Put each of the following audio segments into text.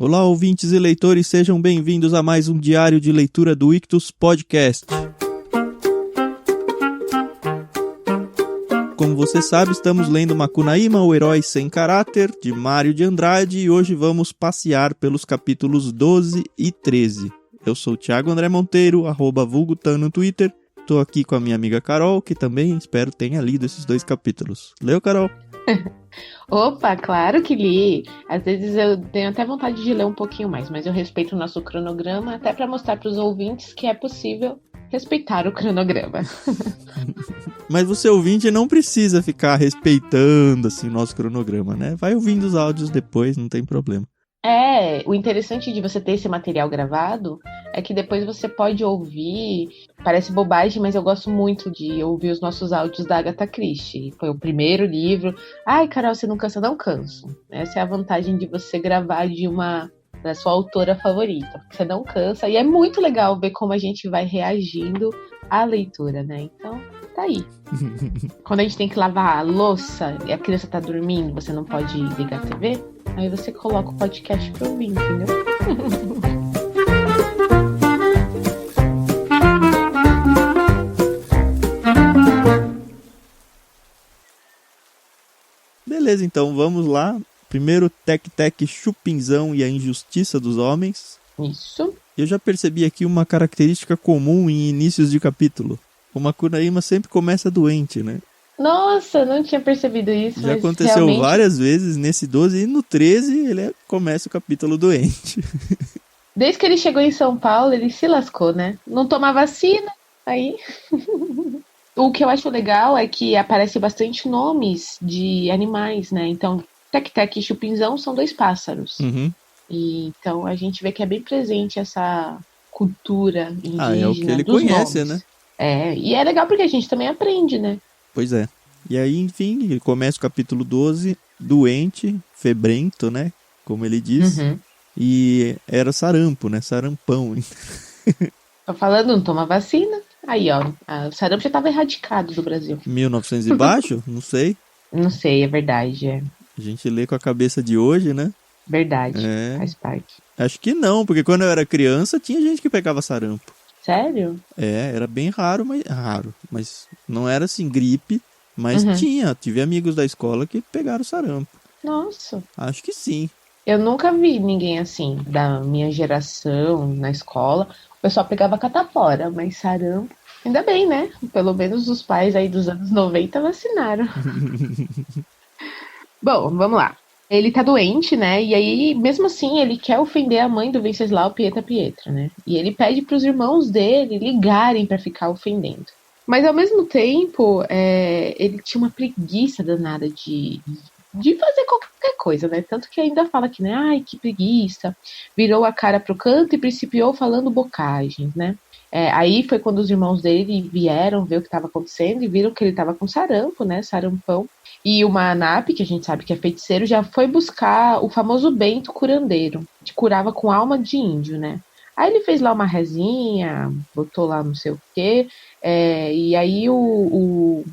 Olá, ouvintes e leitores, sejam bem-vindos a mais um diário de leitura do Ictus Podcast. Como você sabe, estamos lendo Macunaíma, o Herói Sem Caráter, de Mário de Andrade, e hoje vamos passear pelos capítulos 12 e 13. Eu sou o Thiago André Monteiro, @vulgutan no Twitter. Estou aqui com a minha amiga Carol, que também espero tenha lido esses 2 capítulos. Leu, Carol? Opa, claro que li. Às vezes eu tenho até vontade de ler um pouquinho mais, mas eu respeito o nosso cronograma, até para mostrar para os ouvintes que é possível respeitar o cronograma. Mas você, ouvinte, não precisa ficar respeitando assim, o nosso cronograma, né? Vai ouvindo os áudios depois, não tem problema. O interessante de você ter esse material gravado é que depois você pode ouvir, parece bobagem, mas eu gosto muito de ouvir os nossos áudios da Agatha Christie. Foi o primeiro livro. Ai, Carol, você não cansa? Não canso. Essa é a vantagem de você gravar da sua autora favorita. Você não cansa. E é muito legal ver como a gente vai reagindo à leitura, né? Então, tá aí. Quando a gente tem que lavar a louça e a criança tá dormindo, você não pode ligar a TV, aí você coloca o podcast pra ouvir, entendeu? Beleza, então vamos lá. Primeiro, Tec-Tec, Chupinzão e a Injustiça dos Homens. Isso. Eu já percebi aqui uma característica comum em inícios de capítulo. O Macunaíma sempre começa doente, né? Nossa, não tinha percebido isso. Já aconteceu realmente várias vezes nesse 12 e no 13 ele começa o capítulo doente. Desde que ele chegou em São Paulo, ele se lascou, né? Não toma vacina, aí... O que eu acho legal é que aparece bastante nomes de animais, né? Então, Tec-Tec e Chupinzão são 2 pássaros. Uhum. E, então, a gente vê que é bem presente essa cultura indígena é o que ele dos conhece, nomes. né? E é legal porque a gente também aprende, né? Pois é. E aí, enfim, ele começa o capítulo 12, doente, febrento, né? Como ele diz. Uhum. E era sarampo, né? Sarampão. Tô falando, não toma vacina. Aí, ó, o sarampo já estava erradicado do Brasil. 1900 e baixo? Não sei. Não sei, é verdade. A gente lê com a cabeça de hoje, né? Verdade, faz parte. Acho que não, porque quando eu era criança tinha gente que pegava sarampo. Sério? Era bem raro, mas não era assim gripe, mas tive amigos da escola que pegaram sarampo. Nossa. Acho que sim. Eu nunca vi ninguém assim, da minha geração, na escola. O pessoal pegava catapora, mas sarampo... Ainda bem, né? Pelo menos os pais aí dos anos 90 vacinaram. Bom, vamos lá. Ele tá doente, né? E aí, mesmo assim, ele quer ofender a mãe do Venceslau Pietra, né? E ele pede pros irmãos dele ligarem pra ficar ofendendo. Mas, ao mesmo tempo, ele tinha uma preguiça danada de fazer qualquer coisa, né? Tanto que ainda fala aqui, né? Ai, que preguiça. Virou a cara pro canto e principiou falando bocagens, né? Aí foi quando os irmãos dele vieram ver o que estava acontecendo e viram que ele estava com sarampo, né? Sarampão. E o Manap, que a gente sabe que é feiticeiro, já foi buscar o famoso Bento curandeiro, que curava com alma de índio, né? Aí ele fez lá uma rezinha, botou lá não sei o quê, e aí o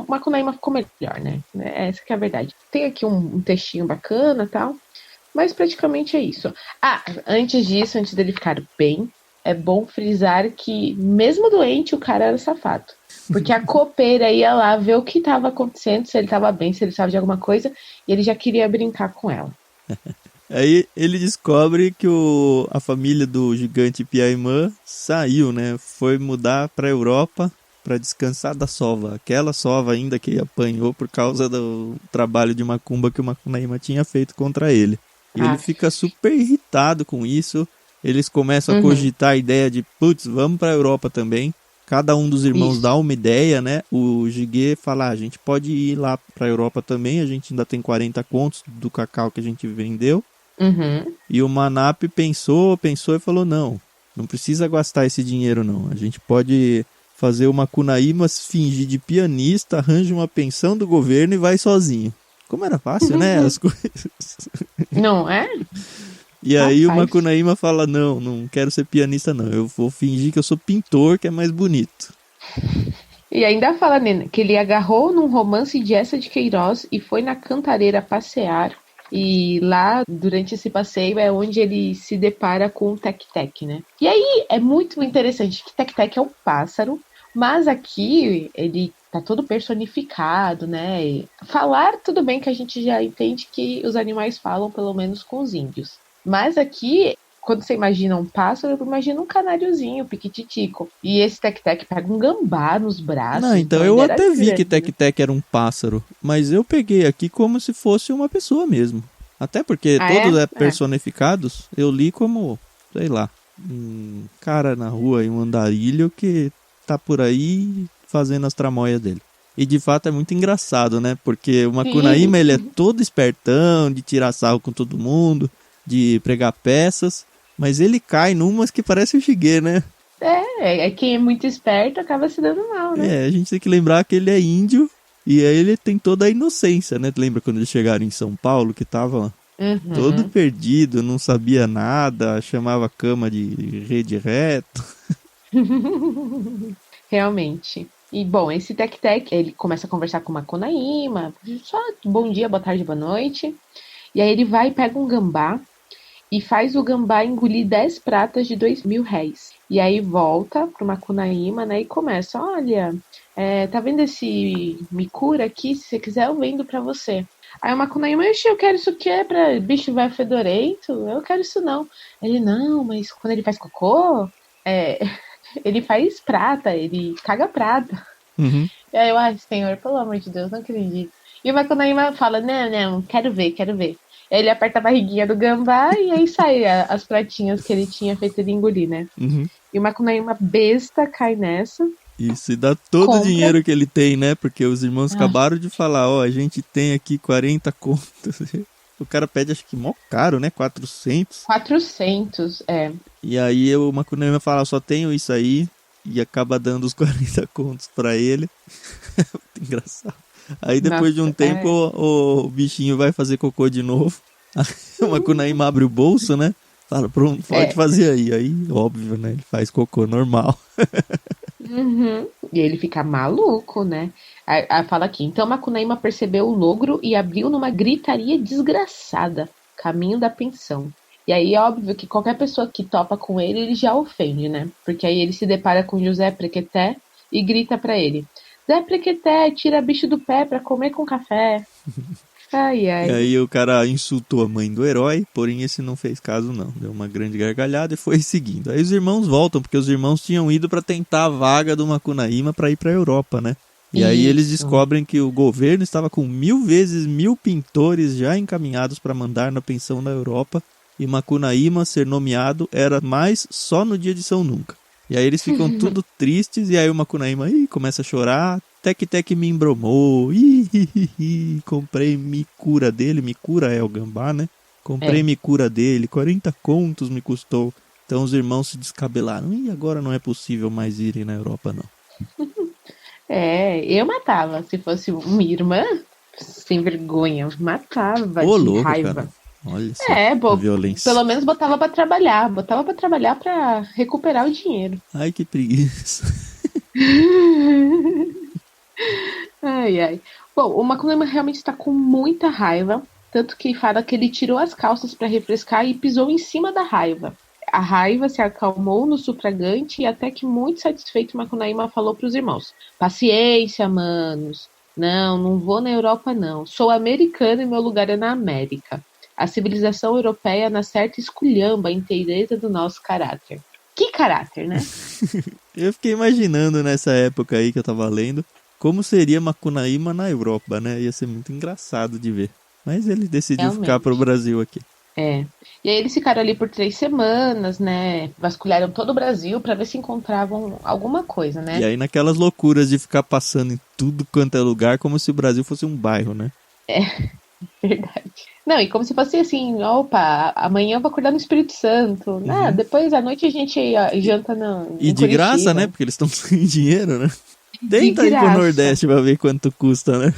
Macunaíma ficou melhor, né? Essa que é a verdade. Tem aqui um textinho bacana e tal, mas praticamente é isso. Antes disso, antes dele ficar bem, é bom frisar que, mesmo doente, o cara era safado. Porque a copeira ia lá ver o que estava acontecendo, se ele estava bem, se ele sabe de alguma coisa, e ele já queria brincar com ela. Aí ele descobre que a família do gigante Piaimã saiu, né? Foi mudar para a Europa para descansar da sova. Aquela sova ainda que apanhou por causa do trabalho de macumba que o Macunaíma tinha feito contra ele. E ele fica super irritado com isso. Eles começam a cogitar a ideia de, vamos para a Europa também. Cada um dos irmãos dá uma ideia, né? O Jiguê fala, a gente pode ir lá para a Europa também, a gente ainda tem 40 contos do cacau que a gente vendeu. E o Manap pensou e falou, não precisa gastar esse dinheiro não. A gente pode fazer o Macunaíma fingir de pianista, arranja uma pensão do governo e vai sozinho. Como era fácil, né? As coisas. Não é? E aí o Macunaíma fala, não quero ser pianista não, eu vou fingir que eu sou pintor, que é mais bonito. E ainda fala, Nena, que ele agarrou num romance de Essa de Queiroz e foi na Cantareira passear E lá, durante esse passeio, é onde ele se depara com o Tec-Tec, né? E aí é muito interessante que Tec-Tec é um pássaro, mas aqui ele tá todo personificado, né? E falar, tudo bem que a gente já entende que os animais falam, pelo menos com os índios. Mas aqui, quando você imagina um pássaro, imagina um canáriozinho, piquititico. E esse Tec-Tec pega um gambá nos braços, Não, então então eu ele era até vi que grande, né? Tec-Tec era um pássaro, mas eu peguei aqui como se fosse uma pessoa mesmo. Até porque Ah, todos é? É. personificados, eu li como, sei lá, um cara na rua em um andarilho que tá por aí fazendo as tramóias dele. E de fato é muito engraçado, né? Porque o Sim. Macunaíma, ele é todo espertão, de tirar sarro com todo mundo, de pregar peças, mas ele cai numas que parece o Shigeru, né? É quem é muito esperto acaba se dando mal, né? É, a gente tem que lembrar que ele é índio e aí ele tem toda a inocência, né? Lembra quando eles chegaram em São Paulo, que tava todo Uhum. perdido, não sabia nada, chamava a cama de rede reto. Realmente. E bom, esse Tec-Tec, ele começa a conversar com uma Macunaíma, só bom dia, boa tarde, boa noite. E aí ele vai e pega um gambá e faz o gambá engolir 10 pratas de R$ 2.000. E aí volta pro Macunaíma, né, e começa, olha, tá vendo esse Mikura aqui? Se você quiser, eu vendo pra você. Aí o Macunaíma, eu quero isso aqui, é pra bicho vai fedorento? Eu quero isso não. Ele, não, mas quando ele faz cocô, é, ele faz prata, ele caga prata. Uhum. E aí eu, ai, senhor, pelo amor de Deus, não acredito. E o Macunaíma fala, não, quero ver, quero ver. Ele aperta a barriguinha do gambá e aí sai as pratinhas que ele tinha feito ele engolir, né? Uhum. E o Macunaíma besta cai nessa, Isso, e dá todo o compra. dinheiro que ele tem, né? Porque os irmãos Ah, acabaram de falar, ó, a gente tem aqui 40 contos. O cara pede, acho que mó caro, né? 400. 400, é. E aí o Macunaíma fala, só tenho isso aí. E acaba dando os 40 contos pra ele. Muito engraçado. Aí depois de um Nossa, tempo o bichinho vai fazer cocô de novo. Aí o Macunaíma abre o bolso, né? Fala, pronto, pode é. fazer aí. Aí, óbvio, né? Ele faz cocô normal. Uhum. E ele fica maluco, né? Aí fala aqui, então Macunaíma percebeu o logro e abriu numa gritaria desgraçada, caminho da pensão. E aí é óbvio que qualquer pessoa que topa com ele, ele já ofende, né? Porque aí ele se depara com José Prequeté e grita pra ele: Zé Prequeté, tira bicho do pé pra comer com café. Ai, E ai. aí o cara insultou a mãe do herói, porém esse não fez caso não. Deu uma grande gargalhada e foi seguindo. Aí os irmãos voltam, porque os irmãos tinham ido pra tentar a vaga do Macunaíma pra ir pra Europa, né? E aí eles Isso. descobrem que o governo estava com 1000 pintores já encaminhados para mandar na pensão da Europa. E Macunaíma ser nomeado era mais só no dia de São Nunca. E aí eles ficam tudo tristes e aí o Macunaíma começa a chorar. Tec-Tec me embromou. Comprei Mikura dele. Mikura é o gambá, né? Comprei É. Mikura dele. 40 contos me custou. Então os irmãos se descabelaram. E agora não é possível mais irem na Europa, não. É, eu matava. Se fosse minha irmã, sem vergonha, matava Ô, de louco, cara. raiva. Olha só É, a pô, violência. pelo menos botava pra trabalhar pra recuperar o dinheiro. Ai, que preguiça. Ai, ai. Bom, o Macunaíma realmente está com muita raiva, tanto que fala que ele tirou as calças para refrescar e pisou em cima da raiva. A raiva se acalmou no sufragante e até que muito satisfeito Macunaíma falou para os irmãos: Paciência, manos. Não vou na Europa não. Sou americano e meu lugar é na América. A civilização europeia na certa esculhamba a inteireza do nosso caráter. Que caráter, né? Eu fiquei imaginando nessa época aí que eu tava lendo como seria Macunaíma na Europa, né? Ia ser muito engraçado de ver. Mas ele decidiu ficar pro Realmente. Brasil aqui. É. E aí eles ficaram ali por 3 semanas, né? Vasculharam todo o Brasil para ver se encontravam alguma coisa, E né? aí naquelas loucuras de ficar passando em tudo quanto é lugar como se o Brasil fosse um bairro, né? É verdade. Não, e como se fosse assim, opa, amanhã eu vou acordar no Espírito Santo. Ah, Uhum. depois à noite a gente janta E em de graça, né? Curitiba. Porque eles estão sem dinheiro, né? De Tenta ir pro graça. Nordeste pra ver quanto custa, né?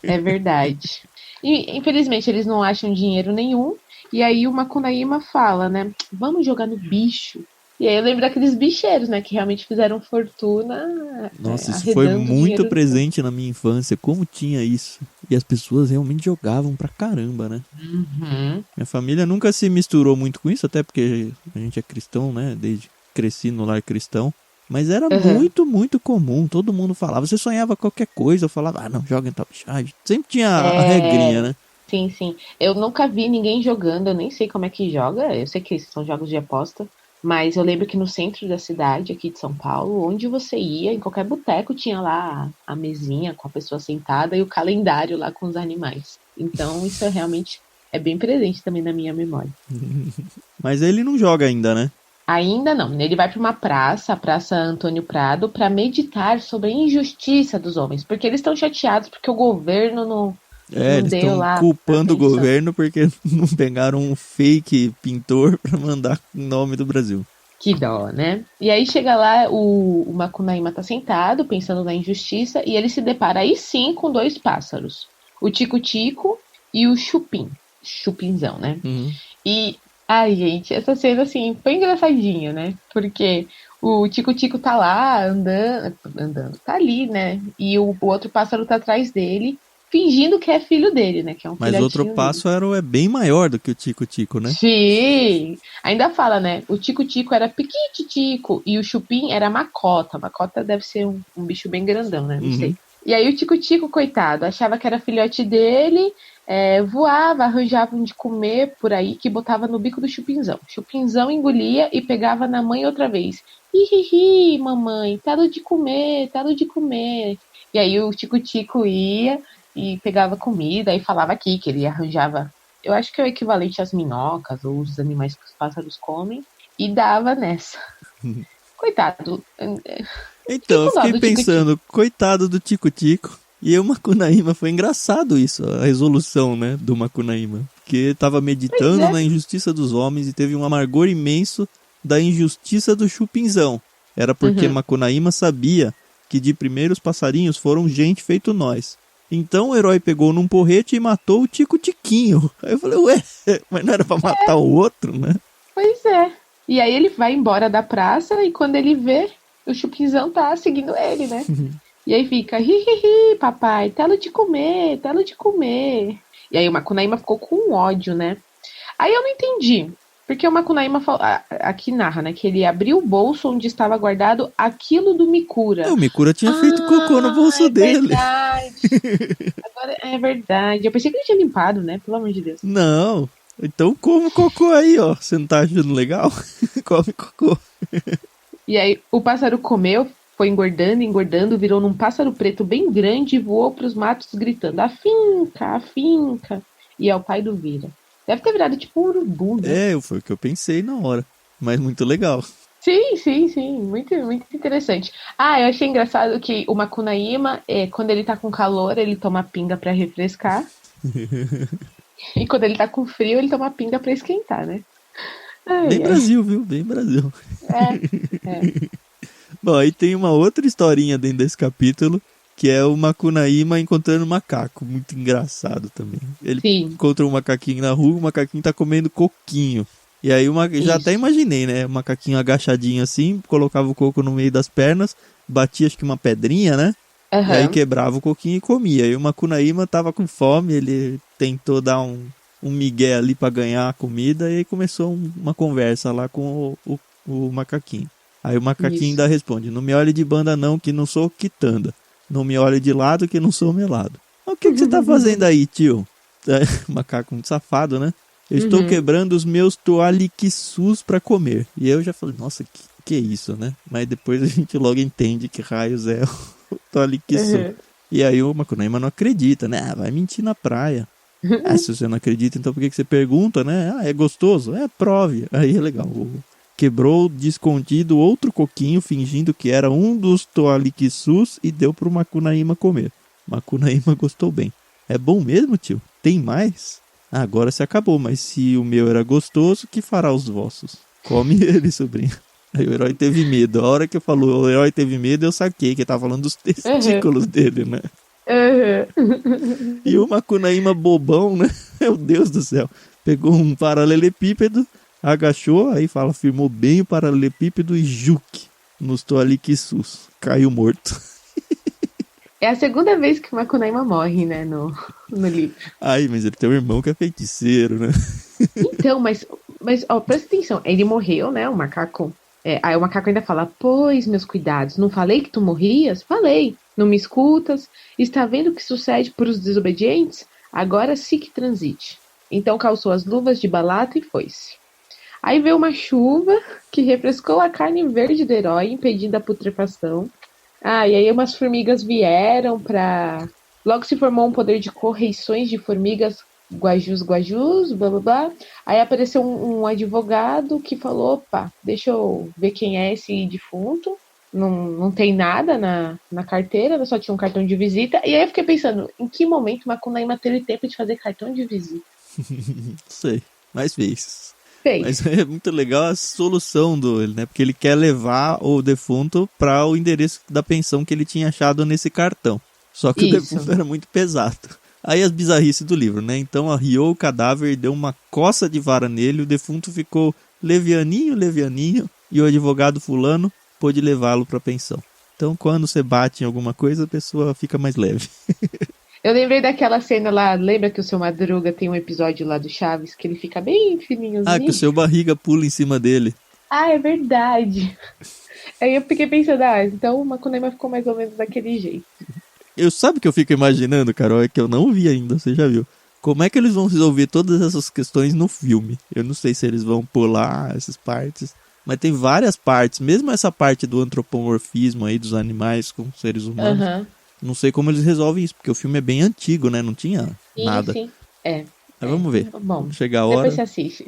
É verdade. E infelizmente eles não acham dinheiro nenhum. E aí o Macunaíma fala, né? Vamos jogar no bicho. E aí eu lembro daqueles bicheiros, né? Que realmente fizeram fortuna Nossa, isso foi arredando muito dinheiro. presente na minha infância. Como tinha isso? E as pessoas realmente jogavam pra caramba, né? Uhum. Minha família nunca se misturou muito com isso, até porque a gente é cristão, né? Desde cresci no lar cristão. Mas era Uhum. muito, muito comum. Todo mundo falava. Você sonhava qualquer coisa, eu falava, ah, não, joga em Top Charge. Sempre tinha a regrinha, É, né? sim, sim. Eu nunca vi ninguém jogando, eu nem sei como é que joga. Eu sei que são jogos de aposta, mas eu lembro que no centro da cidade, aqui de São Paulo, onde você ia, em qualquer boteco, tinha lá a mesinha com a pessoa sentada e o calendário lá com os animais. Então, isso é realmente é bem presente também na minha memória. Mas ele não joga ainda, né? Ainda não. Ele vai para uma praça, a Praça Antônio Prado, para meditar sobre a injustiça dos homens, porque eles estão chateados porque o governo É, não eles deu estão lá a culpando o pensão. governo porque não pegaram um fake pintor pra mandar em nome do Brasil. Que dó, né? E aí chega lá, o Macunaíma tá sentado, pensando na injustiça, e ele se depara aí sim com dois pássaros. O Tico-Tico e o Chupim. Chupinzão, né? Uhum. E, ai, gente, essa cena, assim, foi engraçadinha, né? Porque o Tico-Tico tá lá, andando, tá ali, né? E o outro pássaro tá atrás dele, fingindo que é filho dele, né? Que é um Mas outro filhotinho dele. pássaro é bem maior do que o Tico-Tico, né? Sim! Ainda fala, né? O Tico-Tico era piquititico e o Chupim era macota. Macota deve ser um bicho bem grandão, né? Não sei. Uhum. E aí o Tico-Tico, coitado, achava que era filhote dele, voava, arranjava um de comer por aí que botava no bico do Chupinzão. Chupinzão engolia e pegava na mãe outra vez. Hihihi, mamãe, tá do de comer, tá do de comer. E aí o Tico-Tico ia e pegava comida e falava aqui que ele arranjava, eu acho que é o equivalente às minhocas ou os animais que os pássaros comem, e dava nessa. Coitado, fiquei Então, eu com dó fiquei do Tico-Tico. pensando, coitado do Tico-Tico. E o Macunaíma, foi engraçado isso, a resolução, né, do Macunaíma. Porque tava Pois meditando é. na injustiça dos homens e teve um amargor imenso da injustiça do Chupinzão. Era porque Uhum. Macunaíma sabia que de primeiro os passarinhos foram gente feito nós. Então o herói pegou num porrete e matou o Tico-Tiquinho. Aí eu falei, ué, mas não era pra matar o outro, né? Pois é. E aí ele vai embora da praça e quando ele vê, o Chupinzão tá seguindo ele, né? E aí fica, hi, papai, telo de comer, telo de comer. E aí o Macunaíma ficou com ódio, né? Aí eu não entendi. Porque o Macunaíma aqui narra, né? Que ele abriu o bolso onde estava guardado aquilo do O Mikura. Mikura tinha feito cocô no Ah, bolso é dele. verdade. Agora é verdade. Eu pensei que ele tinha limpado, né? Pelo amor de Deus. Não. Então come cocô aí, ó. Você não tá achando legal? Come cocô. E aí o pássaro comeu, foi engordando, engordando, virou num pássaro preto bem grande e voou para os matos gritando: a finca, a finca. E é o pai do Vira. Deve ter virado tipo um urubu, né? É, foi o que eu pensei na hora. Mas muito legal. Sim, sim, sim. Muito, muito interessante. Ah, eu achei engraçado que o Macunaíma, quando ele tá com calor, ele toma pinga pra refrescar. E quando ele tá com frio, ele toma pinga pra esquentar, né? Bem Ai, ai. Brasil, viu? Bem Brasil. É, é. Bom, aí tem uma outra historinha dentro desse capítulo, que é o Macunaíma encontrando um macaco. Muito engraçado também. Ele Sim, encontra um macaquinho na rua, o macaquinho tá comendo coquinho. E aí já até isso. imaginei, né? O macaquinho agachadinho assim, colocava o coco no meio das pernas, batia acho que uma pedrinha, né? E aí Aham. quebrava o coquinho e comia. E o Macunaíma tava com fome, ele tentou dar um migué ali pra ganhar a comida e aí começou uma conversa lá com o macaquinho. Aí o macaquinho Isso. ainda responde: não me olhe de banda não, que não sou quitanda. Não me olhe de lado, que não sou melado. O que você tá fazendo aí, tio? Macaco muito safado, né? Eu estou Uhum. quebrando os meus toaliquissus pra comer. E eu já falei, nossa, que é isso, né? Mas depois a gente logo entende que raios é o toaliquissu. Uhum. E aí o Macunaíma não acredita, né? Ah, vai mentir na praia. Ah, se você não acredita, então por que você pergunta, né? Ah, é gostoso? É, prove. Aí é legal. Quebrou de escondido outro coquinho, fingindo que era um dos toaliquissus e deu pro Macunaíma comer. Macunaíma gostou bem. É bom mesmo, tio? Tem mais? Ah, agora se acabou, mas se o meu era gostoso, que fará os vossos? Come ele, sobrinho. Aí o herói teve medo. A hora que falou o herói teve medo, eu saquei que ele tava falando dos Uhum. testículos dele, né? Uhum. E o Macunaíma bobão, né? Meu Deus do céu. Pegou um paralelepípedo, agachou, aí fala, firmou bem o paralelepípedo e juque nos toaliquissus. Caiu morto. É a segunda vez que o Macunaíma morre, né? No... no livro. Ai, mas ele tem um irmão que é feiticeiro, né? Então, mas ó, presta atenção. Ele morreu, né? O macaco. Aí o macaco ainda fala: Pois, meus cuidados, não falei que tu morrias? Falei. Não me escutas? Está vendo o que sucede por os desobedientes? Agora sim que transite. Então calçou as luvas de balata e foi-se. Aí veio uma chuva que refrescou a carne verde do herói, impedindo a putrefação. E aí umas formigas vieram pra... Logo se formou um poder de correições de formigas guajus, blá blá blá. Aí apareceu um advogado que falou: opa, deixa eu ver quem é esse defunto. Não tem nada na carteira, só tinha um cartão de visita. E aí eu fiquei pensando, em que momento Macunaíma teve tempo de fazer cartão de visita? Sei, mas fez. Fez. Mas é muito legal a solução dele, né? Porque ele quer levar o defunto para o endereço da pensão que ele tinha achado nesse cartão. Só que o defunto era muito pesado. Aí as bizarrices do livro, né? Então arriou o cadáver e deu uma coça de vara nele. O defunto ficou levianinho, e o advogado fulano pôde levá-lo para a pensão. Então quando você bate em alguma coisa, a pessoa fica mais leve. Eu lembrei daquela cena lá, lembra que o seu Madruga tem um episódio lá do Chaves, que ele fica bem fininhozinho? Que o seu barriga pula em cima dele. É verdade. Aí eu fiquei pensando, então o Macunaíma ficou mais ou menos daquele jeito. Sabe o que eu fico imaginando, Carol? É que eu não vi ainda, você já viu. Como é que eles vão resolver todas essas questões no filme? Eu não sei se eles vão pular essas partes, mas tem várias partes, mesmo essa parte do antropomorfismo aí dos animais com seres humanos. Uhum. Não sei como eles resolvem isso, porque o filme é bem antigo, né? Não tinha nada. Sim. Mas vamos ver. Bom, chega a hora. Depois você assiste.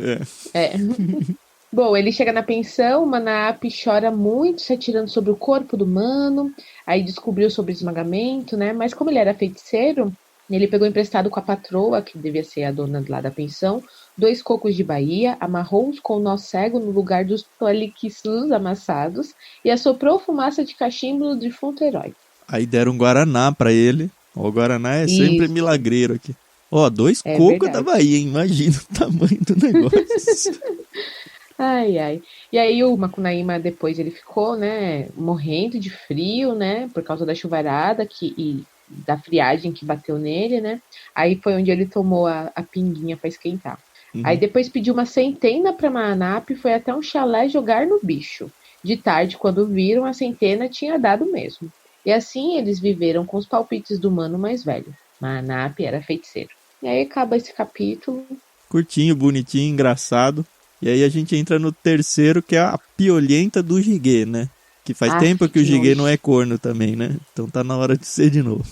Bom, ele chega na pensão, Manap chora muito, se atirando sobre o corpo do mano, aí descobriu sobre o esmagamento, né? Mas como ele era feiticeiro, ele pegou emprestado com a patroa, que devia ser a dona lá da pensão, 2 cocos de Bahia, amarrou-os com o nó cego no lugar dos toliquiçus amassados e assoprou fumaça de cachimbo no defunto herói. Aí deram um Guaraná pra ele. O Guaraná é sempre milagreiro aqui. 2 cocos da Bahia, hein? Imagina o tamanho do negócio. Ai. E aí o Macunaíma depois ele ficou, né, morrendo de frio, né, por causa da chuvarada e da friagem que bateu nele, né. Aí foi onde ele tomou a pinguinha para esquentar. Uhum. Aí depois pediu uma centena para Manap e foi até um chalé jogar no bicho. De tarde, quando viram, a centena tinha dado mesmo. E assim eles viveram com os palpites do mano mais velho. Manap era feiticeiro. E aí acaba esse capítulo. Curtinho, bonitinho, engraçado. E aí a gente entra no terceiro, que é a piolhenta do Jiguê, né? Que faz tempo que o Jiguê não é corno também, né? Então tá na hora de ser de novo.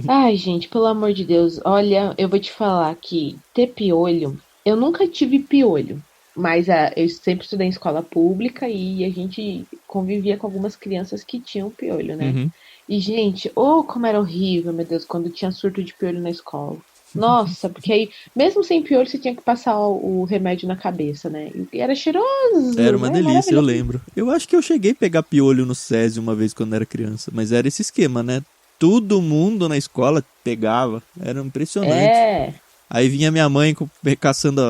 Ai, gente, pelo amor de Deus. Olha, eu vou te falar que ter piolho... Eu nunca tive piolho. Mas eu sempre estudei em escola pública e a gente convivia com algumas crianças que tinham piolho, né? Uhum. E, gente, como era horrível, meu Deus, quando tinha surto de piolho na escola. Nossa, porque aí, mesmo sem piolho, você tinha que passar o remédio na cabeça, né? E era cheiroso. Era uma delícia, eu lembro. Eu acho que eu cheguei a pegar piolho no SESI uma vez quando era criança, mas era esse esquema, né? Todo mundo na escola pegava, era impressionante. Aí vinha minha mãe caçando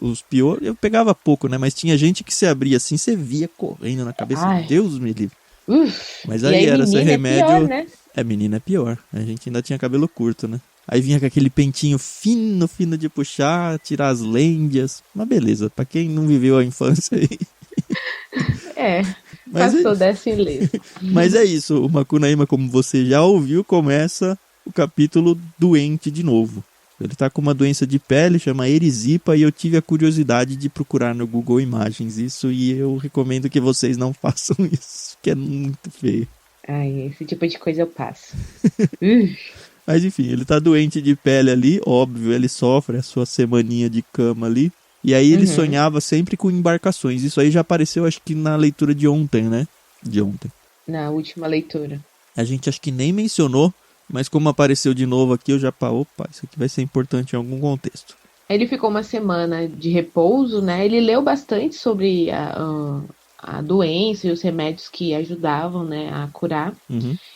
os piolhos, eu pegava pouco, né? Mas tinha gente que se abria assim, você via correndo na cabeça. Deus me livre. Mas aí era esse remédio. É pior, né? Menina é pior. A gente ainda tinha cabelo curto, né? Aí vinha com aquele pentinho fino de puxar, tirar as lêndias. Uma beleza, pra quem não viveu a infância aí. Passou dessa ilesa. Mas é isso, o Macunaíma, como você já ouviu, começa o capítulo doente de novo. Ele tá com uma doença de pele, chama erisipa, e eu tive a curiosidade de procurar no Google Imagens isso, e eu recomendo que vocês não façam isso, que é muito feio. Esse tipo de coisa eu passo. Mas enfim, ele tá doente de pele ali, óbvio, ele sofre a sua semaninha de cama ali. E aí ele sonhava sempre com embarcações. Isso aí já apareceu, acho que na leitura de ontem, né? De ontem. Na última leitura. A gente acho que nem mencionou, mas como apareceu de novo aqui, eu já isso aqui vai ser importante em algum contexto. Ele ficou uma semana de repouso, né? Ele leu bastante sobre a doença e os remédios que ajudavam, né, a curar.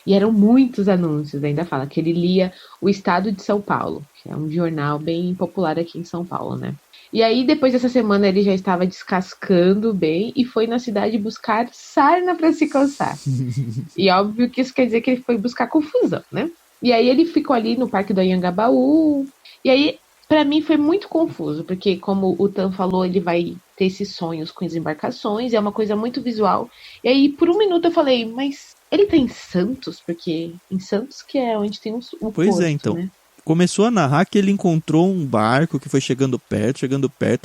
E eram muitos anúncios, ainda fala que ele lia o Estado de São Paulo, que é um jornal bem popular aqui em São Paulo, né. E aí, depois dessa semana, ele já estava descascando bem e foi na cidade buscar sarna para se coçar. E óbvio que isso quer dizer que ele foi buscar confusão, né. E aí ele ficou ali no Parque do Anhangabaú. E aí, pra mim, foi muito confuso, porque como o Tan falou, ele vai ter esses sonhos com as embarcações, é uma coisa muito visual. E aí, por um minuto, eu falei, mas ele tá em Santos? Porque em Santos que é onde tem o Pois é, porto, então. né? Começou a narrar que ele encontrou um barco que foi chegando perto,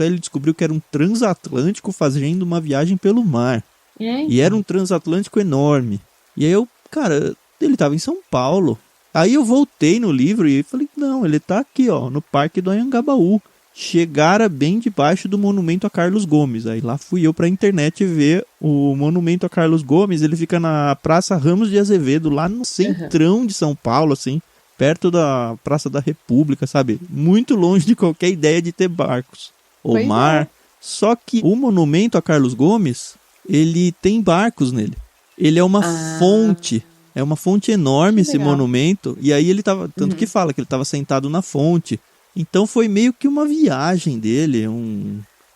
aí ele descobriu que era um transatlântico fazendo uma viagem pelo mar. É, E era então. um transatlântico enorme. E aí eu, cara, ele tava em São Paulo. Aí eu voltei no livro e falei, não, ele tá aqui, ó, no Parque do Anhangabaú. Chegara bem debaixo do monumento a Carlos Gomes. Aí lá fui eu pra internet ver o monumento a Carlos Gomes. Ele fica na Praça Ramos de Azevedo, lá no centrão de São Paulo, assim, perto da Praça da República, sabe? Muito longe de qualquer ideia de ter barcos ou Pois mar. é. Só que o monumento a Carlos Gomes, ele tem barcos nele. Ele é uma fonte. É uma fonte enorme esse legal. monumento. E aí ele tava. Tanto que fala que ele tava sentado na fonte. Então foi meio que uma viagem dele.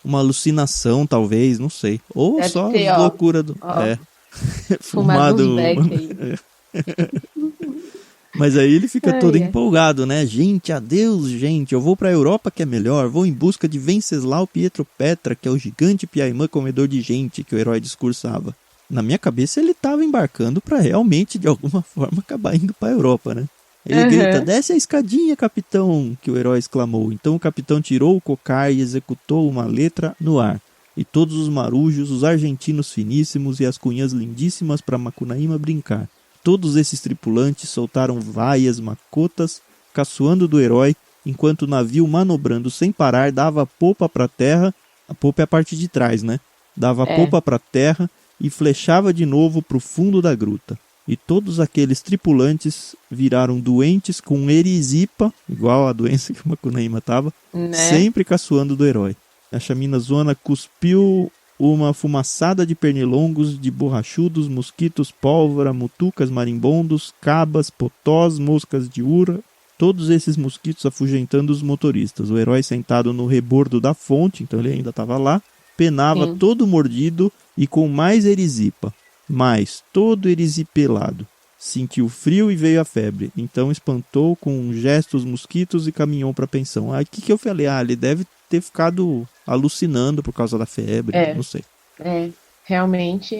Uma alucinação, talvez, não sei. Ou Deve só ter, as ó, loucuras do. fumado uns beck aí. Mas aí ele fica todo Ai, ai. empolgado, né? Gente, adeus, gente. Eu vou pra Europa que é melhor. Vou em busca de Venceslau Pietro Petra, que é o gigante Piaimã comedor de gente que o herói discursava. Na minha cabeça ele tava embarcando pra realmente, de alguma forma, acabar indo pra Europa, né? Ele grita, desce a escadinha, capitão, que o herói exclamou. Então o capitão tirou o cocar e executou uma letra no ar. E todos os marujos, os argentinos finíssimos e as cunhãs lindíssimas para Macunaíma brincar. Todos esses tripulantes soltaram vaias macotas, caçoando do herói, enquanto o navio, manobrando sem parar, dava a popa para a terra. A popa é a parte de trás, né? Dava a popa para a terra e flechava de novo para o fundo da gruta. E todos aqueles tripulantes viraram doentes com erisipa, igual a doença que o Macunaíma estava, Né? sempre caçoando do herói. A chaminazona cuspiu uma fumaçada de pernilongos, de borrachudos, mosquitos, pólvora, mutucas, marimbondos, cabas, potós, moscas de ura, todos esses mosquitos afugentando os motoristas. O herói sentado no rebordo da fonte, então ele ainda estava lá, penava todo mordido e com mais erisipa, mas todo erisipelado. Sentiu frio e veio a febre, então espantou com um gesto os mosquitos e caminhou para a pensão. Aí que eu falei? Ele deve ter ficado alucinando por causa da febre, não sei. Realmente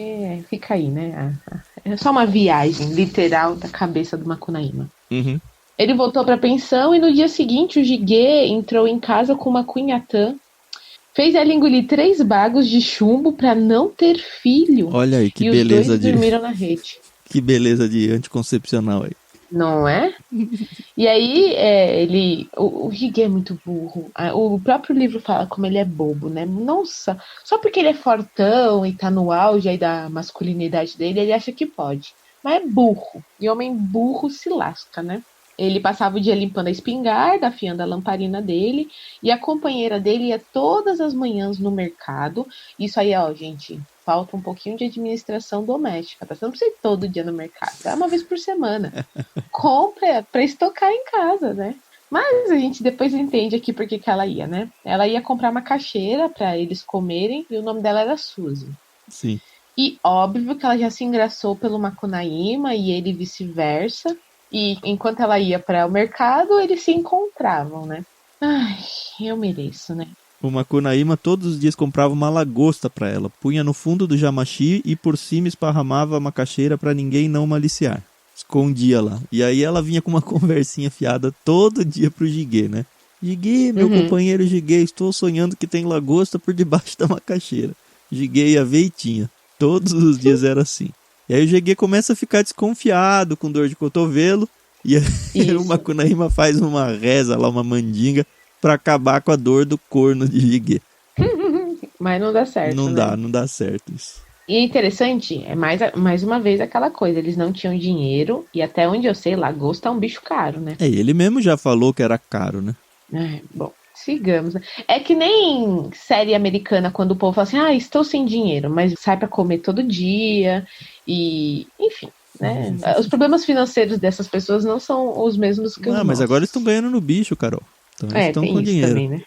fica aí, né? É só uma viagem literal da cabeça do Macunaíma. Uhum. Ele voltou para a pensão e no dia seguinte o Jiguê entrou em casa com uma cunhatã. Fez ela engolir 3 bagos de chumbo para não ter filho. Olha aí, que e beleza os dois dormiram na rede. Que beleza de anticoncepcional aí. Não é? E aí, o Jiguê é muito burro. O próprio livro fala como ele é bobo, né? Nossa, só porque ele é fortão e tá no auge aí da masculinidade dele, ele acha que pode. Mas é burro. E homem burro se lasca, né? Ele passava o dia limpando a espingarda, afiando a lamparina dele, e a companheira dele ia todas as manhãs no mercado. Isso aí, ó, gente, falta um pouquinho de administração doméstica, tá? Você não precisa ir todo dia no mercado, vai uma vez por semana. Compra pra estocar em casa, né? Mas a gente depois entende aqui por que ela ia, né? Ela ia comprar macaxeira pra eles comerem, e o nome dela era Suzy. Sim. E óbvio que ela já se engraçou pelo Macunaíma e ele vice-versa. E enquanto ela ia para o mercado, eles se encontravam, né? Ai, eu mereço, né? O Macunaíma todos os dias comprava uma lagosta para ela, punha no fundo do jamaxi e por cima esparramava a macaxeira para ninguém não maliciar. Escondia lá. E aí ela vinha com uma conversinha fiada todo dia pro Jiguê, né? Jiguê, meu companheiro Jiguê, estou sonhando que tem lagosta por debaixo da macaxeira. Jiguê ia ver e tinha. Todos os dias era assim. E aí o Jiguê começa a ficar desconfiado, com dor de cotovelo, e aí o Macunaíma faz uma reza lá, uma mandinga, pra acabar com a dor do corno de Jiguê. Mas não dá certo, Não dá certo isso. E é interessante, mais uma vez aquela coisa, eles não tinham dinheiro, e até onde eu sei, lagosta é um bicho caro, né? Ele mesmo já falou que era caro, né? Bom, sigamos. É que nem série americana, quando o povo fala assim, estou sem dinheiro, mas sai pra comer todo dia, e enfim, né? Os problemas financeiros dessas pessoas não são os mesmos que os nossos. Mas agora eles estão ganhando no bicho, Carol. Então eles estão com dinheiro. Também, né?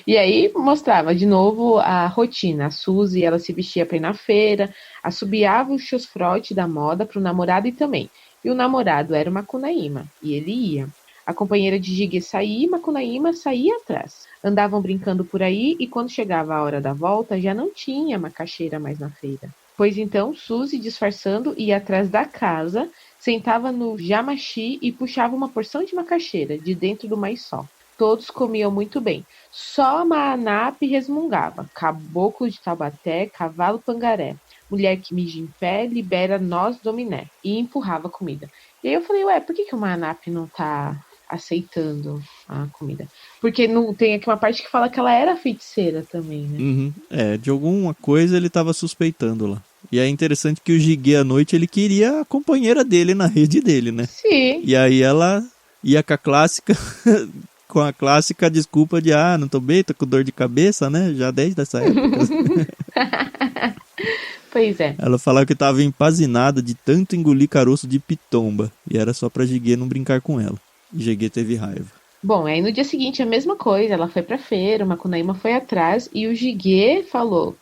E aí mostrava de novo a rotina. A Suzy, ela se vestia pra ir na feira, assobiava o chosfrote da moda pro namorado e também e o namorado era o Macunaíma, e ele ia. A companheira de Jiguê saía e Macunaíma saía atrás. Andavam brincando por aí e quando chegava a hora da volta já não tinha macaxeira mais na feira. Pois então Suzy, disfarçando, ia atrás da casa, sentava no jamaxi e puxava uma porção de macaxeira de dentro do maiçó. Todos comiam muito bem. Só Maanape resmungava. Caboclo de Taubaté, cavalo pangaré. Mulher que mija em pé, libera nós dominé. E empurrava a comida. E aí eu falei, ué, por que o Maanape não tá aceitando a comida? Porque não tem aqui uma parte que fala que ela era feiticeira também, né? Uhum. De alguma coisa ele tava suspeitando lá. E é interessante que o Jiguê à noite ele queria a companheira dele na rede dele, né? Sim. E aí ela ia com a clássica, com a clássica desculpa de não tô bem, tô com dor de cabeça, né? Já desde essa época. Pois é. Ela falava que tava empazinada de tanto engolir caroço de pitomba. E era só pra Jiguê não brincar com ela. E Jiguê teve raiva. Bom, aí no dia seguinte a mesma coisa, ela foi pra feira, o Macunaíma foi atrás e o Jiguê falou,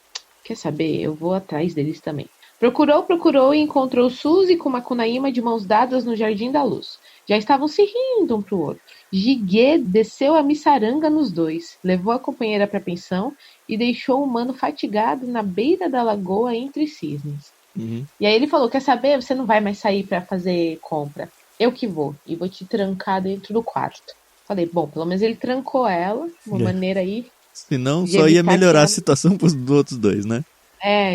quer saber, eu vou atrás deles também. Procurou e encontrou Suzy com Macunaíma de mãos dadas no Jardim da Luz. Já estavam se rindo um pro outro. Jiguê desceu a miçaranga nos dois, levou a companheira pra pensão e deixou o mano fatigado na beira da lagoa entre cisnes. Uhum. E aí ele falou, quer saber, você não vai mais sair pra fazer compra. Eu que vou, e vou te trancar dentro do quarto. Falei, bom, pelo menos ele trancou ela, uma maneira aí. Senão só ia melhorar a situação pros outros dois, né?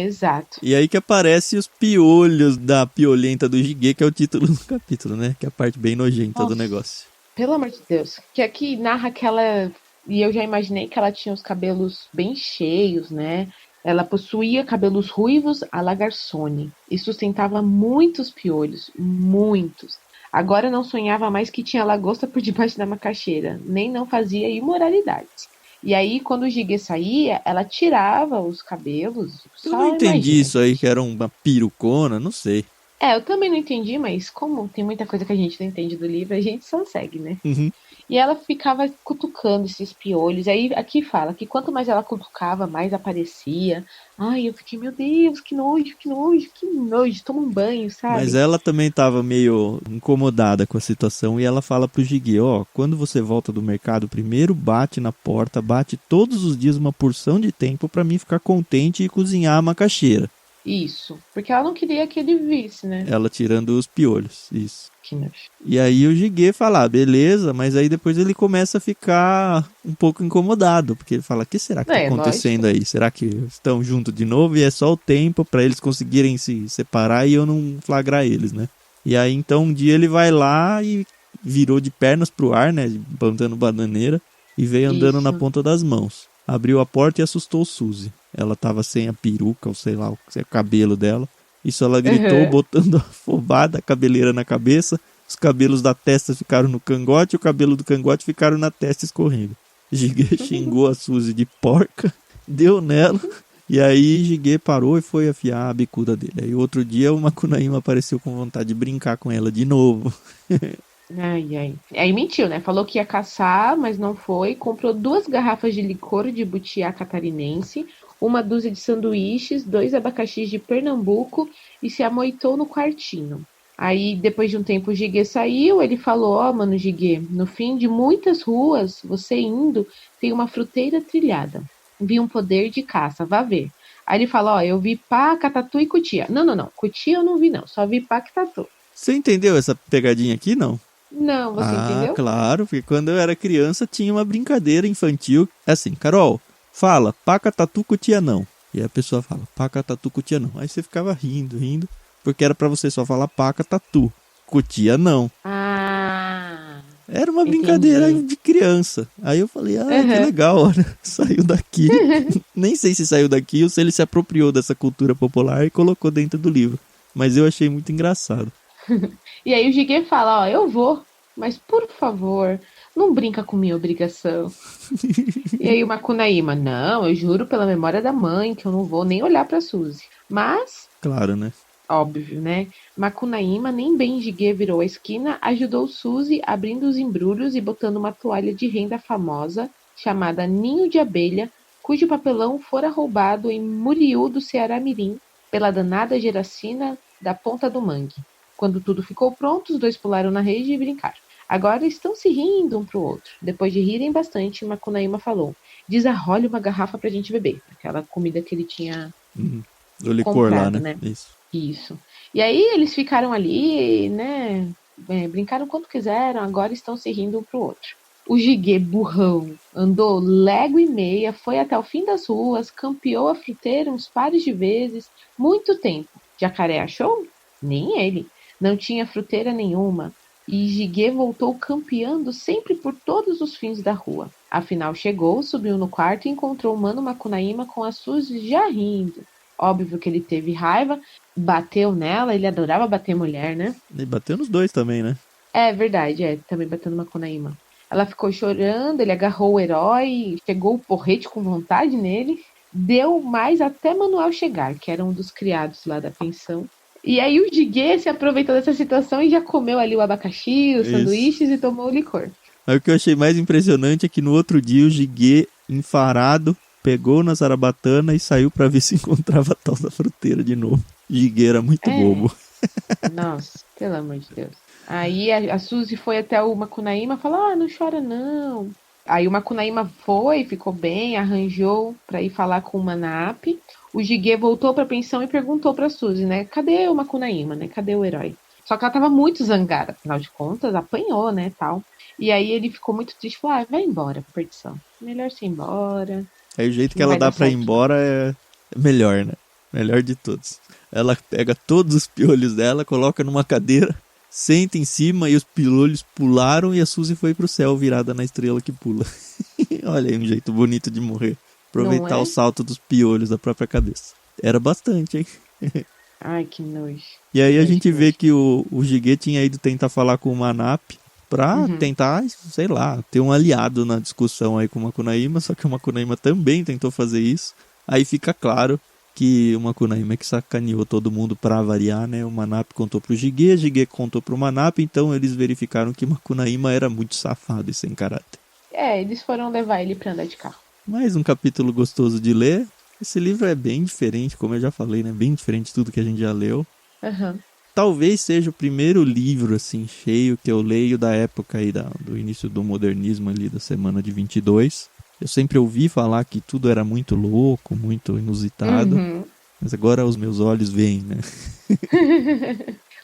Exato. E aí que aparece os piolhos da piolenta do Jiguê, que é o título do capítulo, né? Que é a parte bem nojenta do negócio. Pelo amor de Deus. Que aqui narra que ela... E eu já imaginei que ela tinha os cabelos bem cheios, né? Ela possuía cabelos ruivos à la Garçone e sustentava muitos piolhos, muitos. Agora não sonhava mais que tinha lagosta por debaixo da macaxeira, nem não fazia imoralidades. E aí, quando o Jiguê saía, ela tirava os cabelos. Eu não entendi isso aí, que era uma pirucona, não sei. Eu também não entendi, mas como tem muita coisa que a gente não entende do livro, a gente só segue, né? Uhum. E ela ficava cutucando esses piolhos. Aí aqui fala que quanto mais ela cutucava, mais aparecia. Ai, eu fiquei, meu Deus, que nojo, que nojo, que nojo. Toma um banho, sabe? Mas ela também tava meio incomodada com a situação e ela fala pro Jiguê, quando você volta do mercado, primeiro bate na porta, bate todos os dias uma porção de tempo pra mim ficar contente e cozinhar a macaxeira. Isso, porque ela não queria que ele visse, né? Ela tirando os piolhos, isso. Que nojo. E aí o Jiguê fala, beleza, mas aí depois ele começa a ficar um pouco incomodado, porque ele fala, o que será que tá acontecendo aí? Será que estão juntos de novo e é só o tempo pra eles conseguirem se separar e eu não flagrar eles, né? E aí então um dia ele vai lá e virou de pernas pro ar, né, plantando bananeira, e veio andando na ponta das mãos. Abriu a porta e assustou Suzy. Ela tava sem a peruca, ou sei lá, o cabelo dela. Isso ela gritou, botando a afobada, a cabeleira na cabeça. Os cabelos da testa ficaram no cangote, o cabelo do cangote ficaram na testa escorrendo. Jiguê xingou a Suzy de porca, deu nela. E aí Jiguê parou e foi afiar a bicuda dele. Aí outro dia o Macunaíma apareceu com vontade de brincar com ela de novo. Ai. Aí mentiu, né? Falou que ia caçar, mas não foi. Comprou 2 garrafas de licor de butiá catarinense, 1 dúzia de sanduíches, 2 abacaxis de Pernambuco e se amoitou no quartinho. Aí, depois de um tempo, o Jiguê saiu. Ele falou, mano, Jiguê, no fim de muitas ruas, você indo, tem uma fruteira trilhada. Vi um poder de caça, vá ver. Aí ele falou, eu vi pá, catatu e cutia. Não. Cutia eu não vi, não. Só vi pá, catatu. Você entendeu essa pegadinha aqui, não? Não, você entendeu? Claro, porque quando eu era criança tinha uma brincadeira infantil. Assim, Carol, fala, paca tatu cutia não. E aí a pessoa fala, paca tatu cutia não. Aí você ficava rindo, porque era pra você só falar paca tatu, cutia não. Era uma brincadeira de criança. Aí eu falei, que legal, olha, saiu daqui. Nem sei se saiu daqui ou se ele se apropriou dessa cultura popular e colocou dentro do livro. Mas eu achei muito engraçado. E aí o Jiguê fala, eu vou, mas por favor, não brinca com minha obrigação. E aí o Macunaíma, não, eu juro pela memória da mãe que eu não vou nem olhar pra Suzy. Mas... Claro, né? Óbvio, né? Macunaíma, nem bem Jiguê virou a esquina, ajudou Suzy abrindo os embrulhos e botando uma toalha de renda famosa, chamada Ninho de Abelha, cujo papelão fora roubado em Muriú do Ceará Mirim, pela danada Geracina da Ponta do Mangue. Quando tudo ficou pronto, os dois pularam na rede e brincaram. Agora estão se rindo um pro outro. Depois de rirem bastante, Macunaíma falou: desarrole uma garrafa pra gente beber. Aquela comida que ele tinha Do licor comprado, lá, né? Isso. E aí eles ficaram ali, né? Brincaram quanto quiseram, agora estão se rindo um pro outro. O Jiguê, burrão, andou légua e meia, foi até o fim das ruas, campeou a fruteira uns pares de vezes, muito tempo. Jacaré achou? Nem ele. Não tinha fruteira nenhuma. E Jiguê voltou campeando sempre por todos os fins da rua. Afinal, chegou, subiu no quarto e encontrou o Mano Macunaíma com a Suzy já rindo. Óbvio que ele teve raiva, bateu nela, ele adorava bater mulher, né? E bateu nos dois também, né? É verdade, também bateu no Macunaíma. Ela ficou chorando, ele agarrou o herói, chegou o porrete com vontade nele, deu mais até Manuel chegar, que era um dos criados lá da pensão. E aí o Jiguê se aproveitou dessa situação e já comeu ali o abacaxi, os sanduíches e tomou o licor. Mas o que eu achei mais impressionante é que no outro dia o Jiguê, enfarado, pegou na zarabatana e saiu pra ver se encontrava a tal da fruteira de novo. Jiguê era muito bobo. Nossa, pelo amor de Deus. Aí a Suzy foi até o Macunaíma e falou: não chora não. Aí o Macunaíma foi, ficou bem, arranjou pra ir falar com o Manap. O Jiguê voltou pra pensão e perguntou pra Suzy, né? Cadê o Macunaíma, né? Cadê o herói? Só que ela tava muito zangada, afinal de contas, apanhou, né, tal. E aí ele ficou muito triste, falou: vai embora, perdição. Melhor você ir embora. Aí o jeito que ela dá pra ir embora é melhor, né? Melhor de todos. Ela pega todos os piolhos dela, coloca numa cadeira, senta em cima e os piolhos pularam e a Suzy foi pro céu virada na estrela que pula. Olha aí um jeito bonito de morrer. Aproveitar o salto dos piolhos da própria cabeça. Era bastante, hein? Ai, que nojo. E aí a gente vê que o Jiguê tinha ido tentar falar com o Manap pra tentar, sei lá, ter um aliado na discussão aí com o Macunaíma, só que o Macunaíma também tentou fazer isso. Aí fica claro que o Macunaíma é que sacaneou todo mundo pra variar, né? O Manap contou pro Jiguê, Jiguê contou pro Manap, então eles verificaram que o Macunaíma era muito safado e sem caráter. Eles foram levar ele pra andar de carro. Mais um capítulo gostoso de ler. Esse livro é bem diferente, como eu já falei, né? Bem diferente de tudo que a gente já leu. Talvez seja o primeiro livro, assim, cheio que eu leio da época aí do início do modernismo ali, da semana de 22. Eu sempre ouvi falar que tudo era muito louco, muito inusitado. Mas agora os meus olhos veem, né?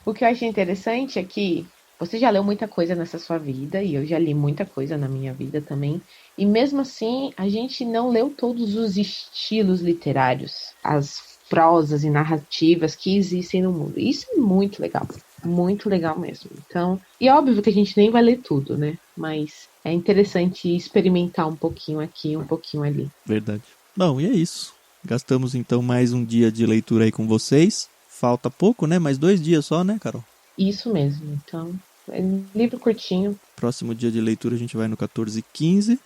O que eu achei interessante é que você já leu muita coisa nessa sua vida, e eu já li muita coisa na minha vida também. E mesmo assim, a gente não leu todos os estilos literários, as prosas e narrativas que existem no mundo. Isso é muito legal mesmo. Então, e é óbvio que a gente nem vai ler tudo, né? Mas é interessante experimentar um pouquinho aqui, um pouquinho ali. Verdade. Bom, e é isso. Gastamos então mais um dia de leitura aí com vocês. Falta pouco, né? Mais 2 dias só, né, Carol? Isso mesmo. Então, é um livro curtinho. Próximo dia de leitura a gente vai no 14:15.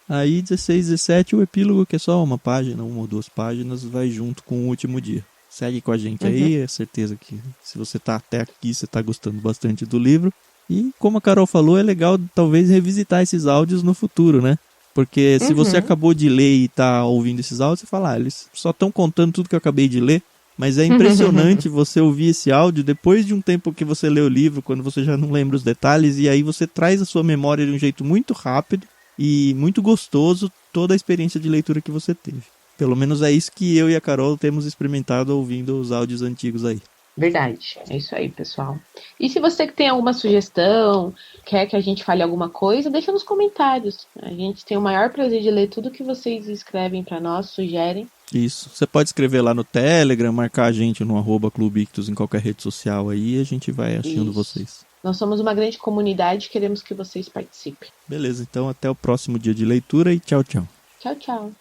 Aí 16, 17 o epílogo, que é só uma página, 1 ou 2 páginas, vai junto com o último dia. Segue com a gente aí, é certeza que se você tá até aqui, você tá gostando bastante do livro. E como a Carol falou, é legal talvez revisitar esses áudios no futuro, né? Porque se você acabou de ler e tá ouvindo esses áudios, você fala, eles só estão contando tudo que eu acabei de ler. Mas é impressionante você ouvir esse áudio depois de um tempo que você lê o livro, quando você já não lembra os detalhes, e aí você traz a sua memória de um jeito muito rápido e muito gostoso toda a experiência de leitura que você teve. Pelo menos é isso que eu e a Carol temos experimentado ouvindo os áudios antigos aí. Verdade, é isso aí, pessoal. E se você tem alguma sugestão, quer que a gente fale alguma coisa, deixa nos comentários. A gente tem o maior prazer de ler tudo que vocês escrevem para nós, sugerem. Isso, você pode escrever lá no Telegram, marcar a gente no @Clube Ictus em qualquer rede social aí e a gente vai achando vocês. Nós somos uma grande comunidade e queremos que vocês participem. Beleza, então até o próximo dia de leitura e tchau, tchau. Tchau, tchau.